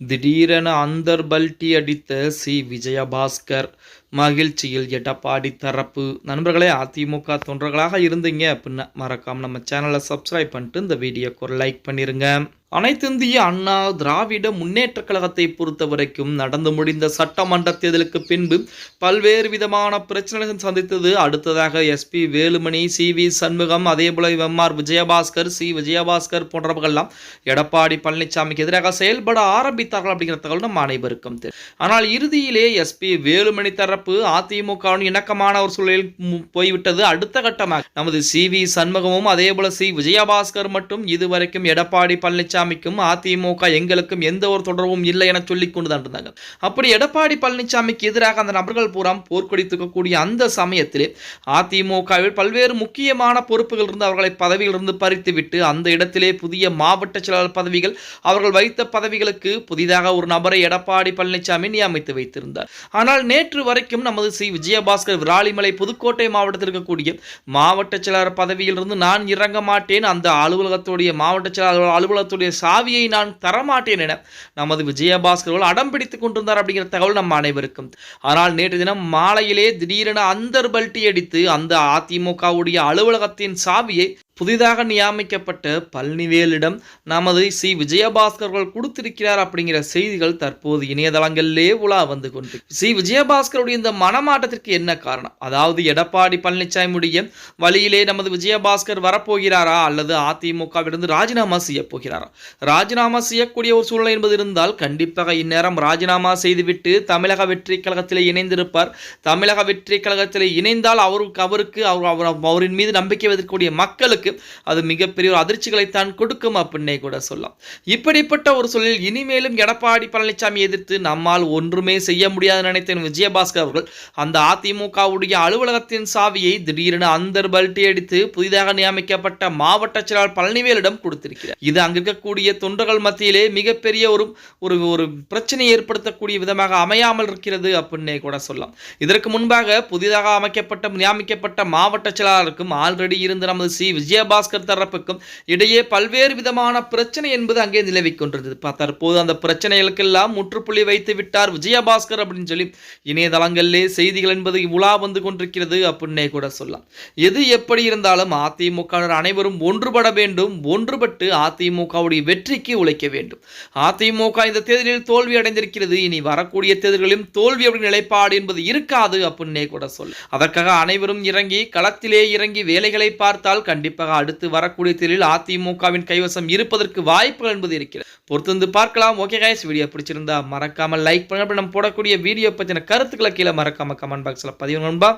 திடீரென அந்தர்பல்டி அடித்த சி. விஜயபாஸ்கர். மகிழ்ச்சியில் எடப்பாடி தரப்பு. நண்பர்களே, அதிமுக தொண்டர்களாக இருந்தீங்க அப்படின்னா மறக்காம நம்ம சேனலை சப்ஸ்கிரைப் பண்ணிட்டு இந்த வீடியோக்கு ஒரு லைக் பண்ணிருங்க. அனைத்திந்திய அண்ணா திராவிட முன்னேற்ற கழகத்தை பொறுத்த வரைக்கும் நடந்து முடிந்த சட்டமன்ற தேர்தலுக்கு பின்பு பல்வேறு விதமான பிரச்சனைகள் சந்தித்தது. அடுத்ததாக SP வேலுமணி, CV சண்முகம், அதே போல MR விஜயபாஸ்கர், C. விஜயபாஸ்கர் போன்றவர்கள்லாம் எடப்பாடி பழனிசாமிக்கு எதிராக செயல்பட ஆரம்பித்தார்கள் அப்படிங்கிற தகவல் நம்ம அனைவருக்கும் தெரியும். ஆனால் இறுதியிலே SP வேலுமணி தரப்பு அதிமுகவுடன் இணக்கமான ஒரு சூழலில் போய்விட்டது. அடுத்த கட்டமாக நமது CV சண்முகமும் அதே போல C. விஜயபாஸ்கர் மட்டும் இதுவரைக்கும் எடப்பாடி பழனிசாமி அதிமுக எங்களுக்கும் எந்த ஒரு தொடர்பும் இல்லை என சொல்லிக் கொண்டுதான் இருந்தாங்க. அப்படி எடப்பாடி பழனிசாமிக்கு எதிராக அந்த நபர்கள் பூரா போர்க்கொடி தூக்கக்கூடிய அந்த சமயத்திலே அதிமுகவில் பல்வேறு முக்கியமான பொறுப்புகள் இருந்து அவர்களை பதவியிலிருந்து பறித்துவிட்டு அந்த இடத்திலே புதிய மாவட்ட செயலாளர் பதவிகள், அவர்கள் வைத்த பதவிகளுக்கு புதிதாக ஒரு நபரை எடப்பாடி பழனிசாமி நியமித்து வைத்திருந்தார். ஆனால் நேற்று வரைக்கும் நமது C. விஜயபாஸ்கர் விராலிமலை புதுக்கோட்டை மாவட்டத்தில் இருக்கக்கூடிய மாவட்ட செயலாளர் பதவியிலிருந்து நான் இறங்க மாட்டேன், அந்த அலுவலகத்துடைய மாவட்ட செயலாளர் அலுவலகத்துடைய சாவியை நான் தரமாட்டேன் என நமது விஜயபாஸ்கர் அடம் பிடித்துக் கொண்டிருந்தார் அப்படிங்கிற தகவல் நம்ம அனைவருக்கும். ஆனால் நேற்று தினம் மாலையிலே திடீரென அந்தர்பல்டி அடித்து அந்த அதிமுகவுடைய அலுவலகத்தின் சாவியை புதிதாக நியமிக்கப்பட்ட பழனிவேலிடம் நமது C. விஜயபாஸ்கர்கள் கொடுத்திருக்கிறார் அப்படிங்கிற செய்திகள் தற்போது இணையதளங்களிலே உலா வந்து கொண்டு. C. விஜயபாஸ்கருடைய இந்த மனமாட்டத்திற்கு என்ன காரணம்? அதாவது எடப்பாடி பழனிசாமியுடைய வழியிலே நமது விஜயபாஸ்கர் வரப்போகிறாரா அல்லது அதிமுகவிலிருந்து ராஜினாமா செய்ய போகிறாரா? ராஜினாமா செய்யக்கூடிய ஒரு சூழ்நிலை என்பது இருந்தால் கண்டிப்பாக இந்நேரம் ராஜினாமா செய்துவிட்டு தமிழக வெற்றி கழகத்திலே இணைந்திருப்பார். தமிழக வெற்றி கழகத்திலே இணைந்தால் அவரின் மீது நம்பிக்கை வைக்கக்கூடிய மக்களுக்கு அது மிகப்பெரிய ஒரு அதிர்ச்சிகளைத்தான் கொடுக்கும் அப்படின்னே கூட சொல்லலாம். இப்படிப்பட்ட ஒரு சூழலில் இனிமேலும் எடப்பாடி பழனிசாமி எதிர்த்து நம்மால் ஒன்றுமே செய்ய முடியாது நினைத்த விஜயபாஸ்கர் அவர்கள் அந்த அதிமுகவுடைய அலுவலகத்தின் சாவியை திடீரென அந்தர்பல்டி அடித்து புதிதாக நியமிக்கப்பட்ட மாவட்ட செயலாளர் பழனிவேலிடம் கொடுத்திருக்கிறார். இது அங்க இருக்கக்கூடிய தொண்டர்கள் மத்தியிலே மிகப்பெரிய ஒரு பிரச்சனையை ஏற்படுத்தக்கூடிய விதமாக அமையாமல் இருக்கிறது அப்படின்னே கூட சொல்லலாம். இதற்கு முன்பாக புதிதாக நியமிக்கப்பட்ட மாவட்ட செயலாளருக்கும் ஆல்ரெடி இருந்த நமது C. விஜயபாஸ்கர் தரப்புக்கும் இடையே பல்வேறு விதமான பிரச்சனை என்பது அங்கே நிலவிக் கொண்டிருந்தது. தற்போது அந்த பிரச்சனைகளுக்கெல்லாம் முற்றுப்புள்ளி வைத்து விட்டார் விஜயபாஸ்கர் அப்படின்னு சொல்லி இணையதளங்களிலே செய்திகள் என்பது உலா வந்து கொண்டிருக்கிறது அப்படின்னே கூட சொல்லலாம். எது எப்படி இருந்தாலும் அதிமுக அனைவரும் ஒன்றுபட வேண்டும், ஒன்றுபட்டு அதிமுகவுடைய வெற்றிக்கு உழைக்க வேண்டும். அதிமுக இந்த தேர்தலில் தோல்வி அடைந்திருக்கிறது, இனி வரக்கூடிய தேர்தலிலும் தோல்வி அப்படி நிலைப்பாடு என்பது இருக்காது அப்படின்னே கூட சொல்ல. அதற்காக அனைவரும் களத்திலே இறங்கி வேலைகளை பார்த்தால் கண்டிப்பாக அடுத்து வரக்கூடிய தேர்தலில் அதிமுகவின் கைவசம் இருப்பதற்கு வாய்ப்புகள் என்பது இருக்கிறது. பொறுத்து பார்க்கலாம். ஓகே கைஸ், வீடியோ பிடிச்சிருந்தா மறக்காம லைக் பண்ணுங்க. நம்ம போடக்கூடிய வீடியோ பற்றின கருத்துக்களை கீழே மறக்காம கமெண்ட் பாக்ஸ்ல பதிவு நண்பா.